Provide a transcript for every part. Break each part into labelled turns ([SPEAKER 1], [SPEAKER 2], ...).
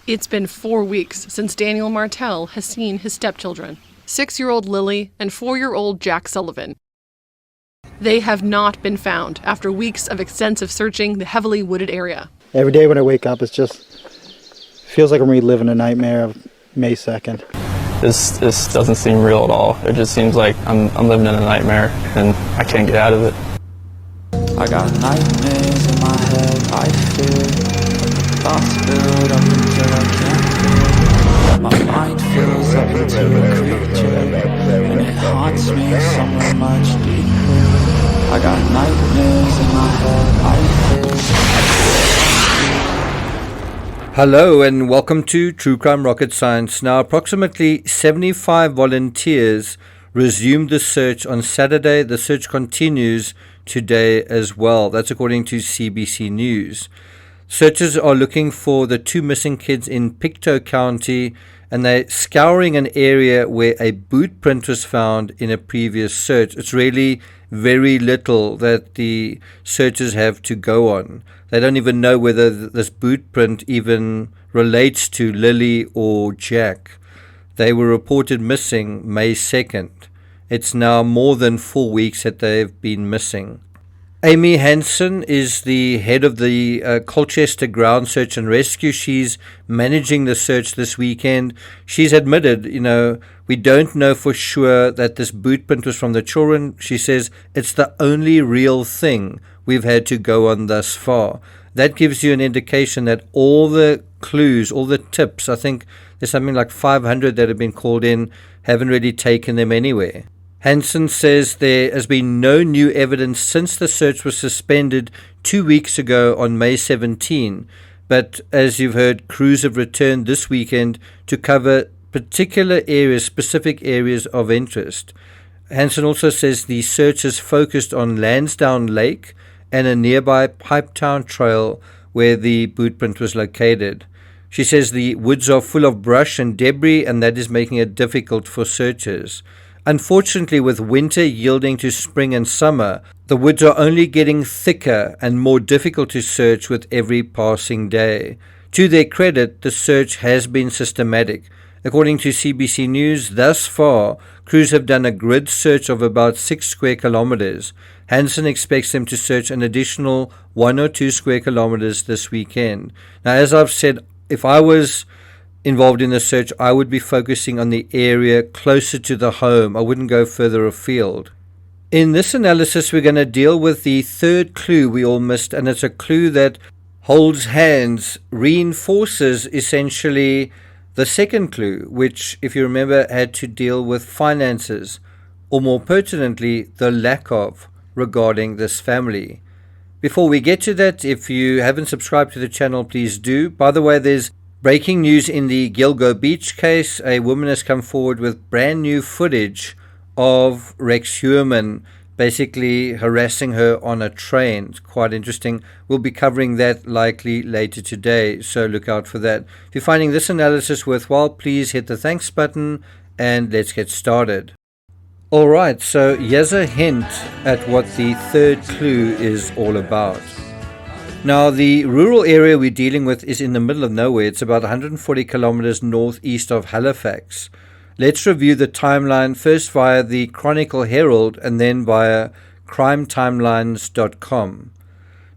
[SPEAKER 1] It's been 4 weeks since Daniel Martell has seen his stepchildren, 6-year-old Lily and 4-year-old Jack Sullivan. They have not been found after weeks of extensive searching the heavily wooded area.
[SPEAKER 2] Every day when I wake up, it just feels like I'm reliving a nightmare of May 2nd.
[SPEAKER 3] This doesn't seem real at all. It just seems like I'm living in a nightmare and I can't get out of it.
[SPEAKER 4] I got nightmares in my head, I fear thoughts build up until I can't feel. My mind fills up into a creature, and it haunts me somewhere much deeper. I got nightmares in my head, I fear.
[SPEAKER 5] Hello and welcome to True Crime Rocket Science. Now, approximately 75 volunteers resumed the search on Saturday. The search continues today as well. That's according to CBC News. Searchers are looking for the 2 missing kids in Pictou County, and they're scouring an area where a boot print was found in a previous search. It's really very little that the searchers have to go on. They don't even know whether this boot print even relates to Lily or Jack. They were reported missing May 2nd. It's now more than 4 weeks that they've been missing. Amy Hansen is the head of the Colchester Ground Search and Rescue. She's managing the search this weekend. She's admitted, we don't know for sure that this boot print was from the children. She says it's the only real thing we've had to go on thus far. That gives you an indication that all the clues, all the tips, I think there's something like 500 that have been called in, haven't really taken them anywhere. Hansen says there has been no new evidence since the search was suspended 2 weeks ago on May 17. But as you've heard, crews have returned this weekend to cover particular areas, specific areas of interest. Hansen also says the search is focused on Lansdowne Lake and a nearby Pipetown Trail where the boot print was located. She says the woods are full of brush and debris, and that is making it difficult for searchers. Unfortunately, with winter yielding to spring and summer, the woods are only getting thicker and more difficult to search with every passing day. To their credit, the search has been systematic. According to CBC News, thus far, crews have done a grid search of about 6 square kilometers. Hansen expects them to search an additional 1 or 2 square kilometers this weekend. Now, as I've said, if I was involved in the search, I would be focusing on the area closer to the home. I wouldn't go further afield. In this analysis, we're going to deal with the third clue we all missed, and it's a clue that holds hands, reinforces essentially the second clue, which, if you remember, had to deal with finances, or more pertinently, the lack of, regarding this family. Before we get to that, if you haven't subscribed to the channel, please do. By the way, there's breaking news in the Gilgo Beach case. A woman has come forward with brand new footage of Rex Heuermann basically harassing her on a train. It's quite interesting. We'll be covering that likely later today, so look out for that. If you're finding this analysis worthwhile, please hit the thanks button and let's get started. Alright, so here's a hint at what the third clue is all about. Now, the rural area we're dealing with is in the middle of nowhere. It's about 140 kilometers northeast of Halifax. Let's review the timeline first via the Chronicle Herald and then via crimetimelines.com.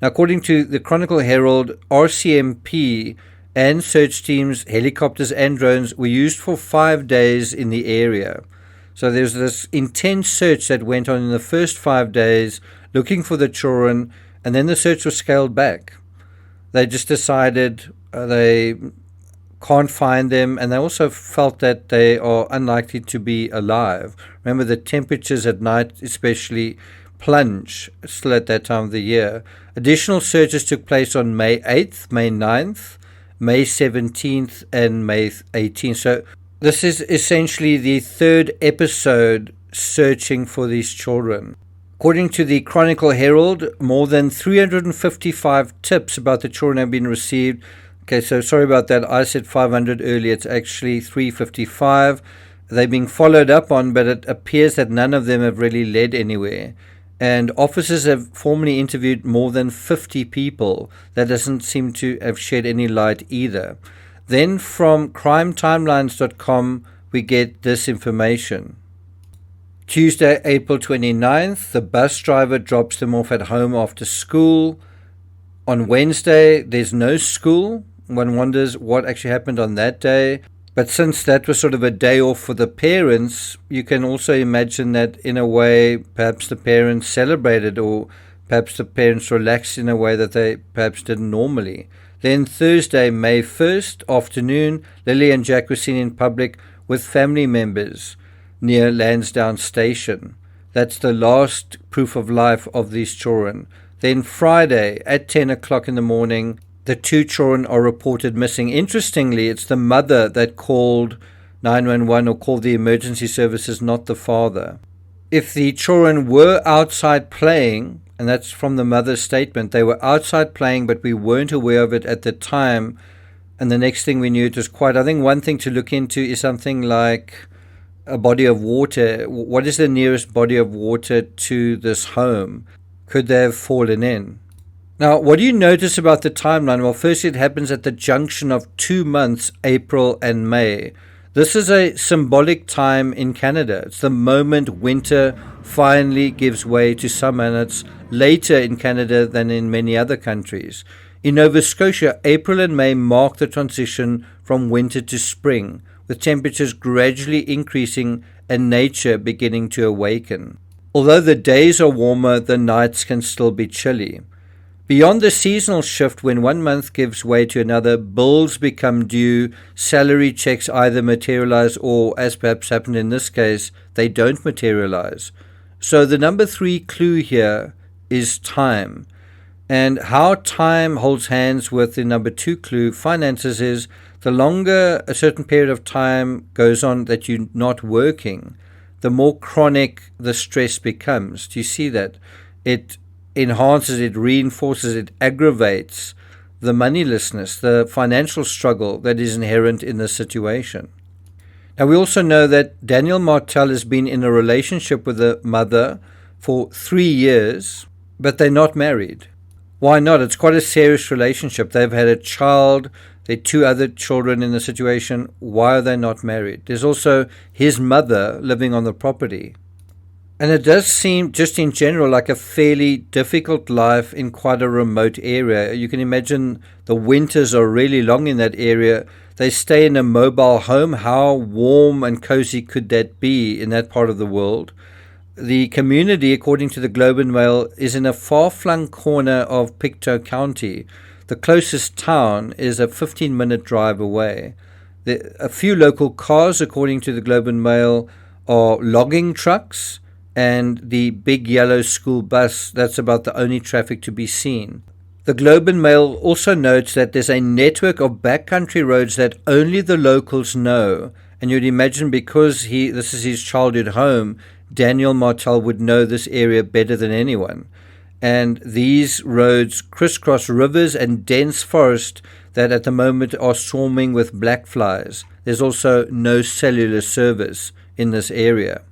[SPEAKER 5] Now, according to the Chronicle Herald, RCMP and search teams, helicopters and drones were used for 5 days in the area. So there's this intense search that went on in the first 5 days looking for the children, and then the search was scaled back. They just decided they can't find them, and they also felt that they are unlikely to be alive. Remember, the temperatures at night especially plunge still at that time of the year. Additional searches took place on May 8th, May 9th, May 17th, and May 18th. So this is essentially the third episode searching for these children. According to the Chronicle Herald, more than 355 tips about the children have been received. Okay, so sorry about that. I said 500 earlier. It's actually 355. They're being followed up on, but it appears that none of them have really led anywhere. And officers have formally interviewed more than 50 people. That doesn't seem to have shed any light either. Then from crimetimelines.com, we get this information. Tuesday, April 29th, the bus driver drops them off at home after school. On Wednesday, there's no school. One wonders what actually happened on that day. But since that was sort of a day off for the parents, you can also imagine that in a way, perhaps the parents celebrated, or perhaps the parents relaxed in a way that they perhaps didn't normally. Then Thursday, May 1st, afternoon, Lily and Jack were seen in public with family members near Lansdowne Station. That's the last proof of life of these children. Then Friday at 10 o'clock in the morning, the two children are reported missing. Interestingly, it's the mother that called 911 or called the emergency services, not the father. If the children were outside playing, and that's from the mother's statement, they were outside playing, but we weren't aware of it at the time, and the next thing we knew, it was quiet. I think one thing to look into is something like a body of water. What is the nearest body of water to this home? Could they have fallen in? Now, what do you notice about the timeline? Well, first, it happens at the junction of 2 months, April and May. This is a symbolic time in Canada. It's the moment winter finally gives way to summer, and it's later in Canada than in many other countries. In Nova Scotia, April and May mark the transition from winter to spring, with temperatures gradually increasing and nature beginning to awaken. Although the days are warmer, the nights can still be chilly. Beyond the seasonal shift, when 1 month gives way to another, bills become due, salary checks either materialize or, as perhaps happened in this case, they don't materialize. So the number 3 clue here is time. And how time holds hands with the number 2 clue, finances, is the longer a certain period of time goes on that you're not working, the more chronic the stress becomes. Do you see that? It enhances, it reinforces, it aggravates the moneylessness, the financial struggle that is inherent in this situation. Now, we also know that Daniel Martel has been in a relationship with the mother for 3 years, but they're not married. Why not? It's quite a serious relationship. They've had a child. There are 2 other children in the situation. Why are they not married? There's also his mother living on the property. And it does seem, just in general, like a fairly difficult life in quite a remote area. You can imagine the winters are really long in that area. They stay in a mobile home. How warm and cozy could that be in that part of the world? The community, according to the Globe and Mail, is in a far-flung corner of Pictou County. The closest town is a 15-minute drive away. A few local cars, according to the Globe and Mail, are logging trucks, and the big yellow school bus. That's about the only traffic to be seen. The Globe and Mail also notes that there's a network of backcountry roads that only the locals know. And you'd imagine, because this is his childhood home, Daniel Martel would know this area better than anyone. And these roads crisscross rivers and dense forest that at the moment are swarming with black flies. There's also no cellular service in this area.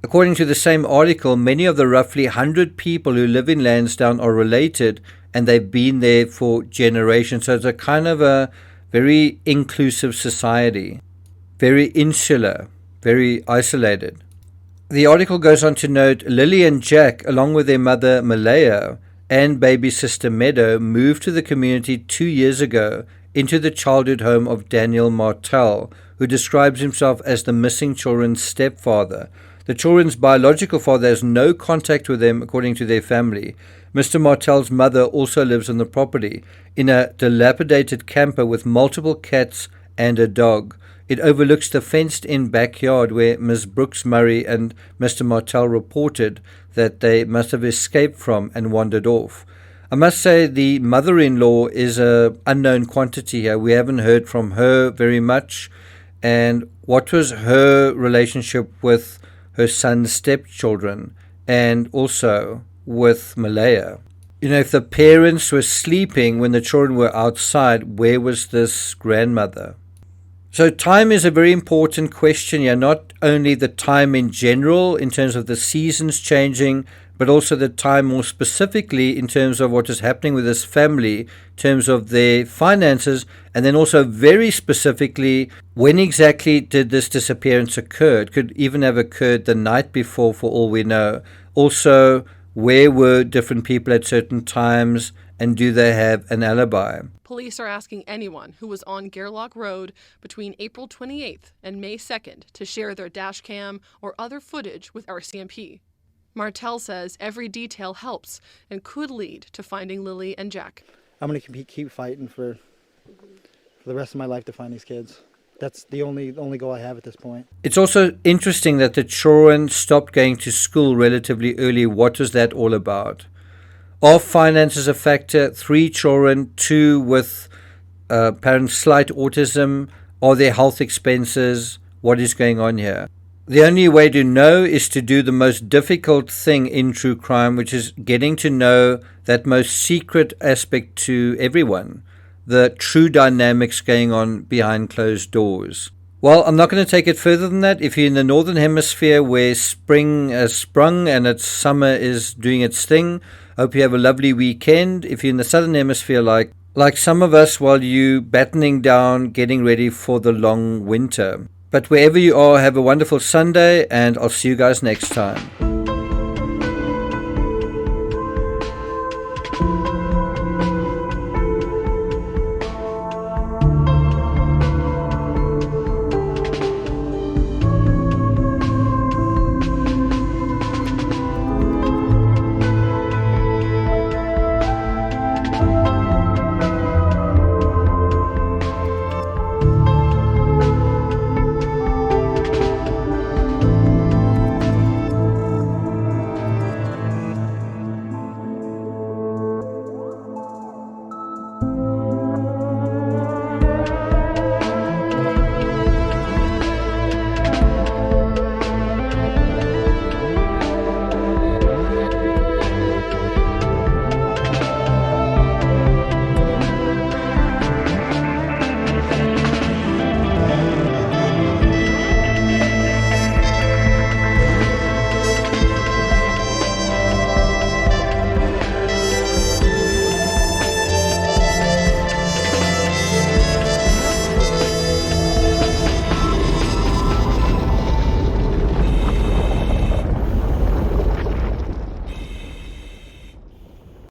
[SPEAKER 5] According to the same article, many of the roughly 100 people who live in Lansdowne are related, and they've been there for generations. So it's a kind of a very inclusive society, very insular, very isolated. The article goes on to note Lily and Jack, along with their mother Malaya and baby sister Meadow, moved to the community 2 years ago into the childhood home of Daniel Martel, who describes himself as the missing children's stepfather. The children's biological father has no contact with them, according to their family. Mr. Martel's mother also lives on the property in a dilapidated camper with multiple cats and a dog. It overlooks the fenced-in backyard where Ms. Brooks Murray and Mr. Martel reported that they must have escaped from and wandered off. I must say the mother-in-law is an unknown quantity here. We haven't heard from her very much. And what was her relationship with her son's stepchildren, and also with Malaya? You know, if the parents were sleeping when the children were outside, where was this grandmother? So time is a very important question here, not only the time in general in terms of the seasons changing, but also the time more specifically in terms of what is happening with this family, in terms of their finances, and then also very specifically, when exactly did this disappearance occur? It could even have occurred the night before, for all we know. Also, where were different people at certain times, and do they have an alibi?
[SPEAKER 1] Police are asking anyone who was on Gerlach Road between April 28th and May 2nd to share their dash cam or other footage with RCMP. Martel says every detail helps and could lead to finding Lily and Jack.
[SPEAKER 2] I'm going to keep fighting for the rest of my life to find these kids. That's the only goal I have at this point.
[SPEAKER 5] It's also interesting that the children stopped going to school relatively early. What was that all about? Are finances a factor? 3 children, 2 with apparent slight autism. Are there health expenses? What is going on here? The only way to know is to do the most difficult thing in true crime, which is getting to know that most secret aspect to everyone, the true dynamics going on behind closed doors. Well, I'm not going to take it further than that. If you're in the Northern Hemisphere where spring has sprung and its summer is doing its thing, hope you have a lovely weekend. If you're in the Southern Hemisphere like some of us, while you battening down, getting ready for the long winter. But wherever you are, have a wonderful Sunday, and I'll see you guys next time.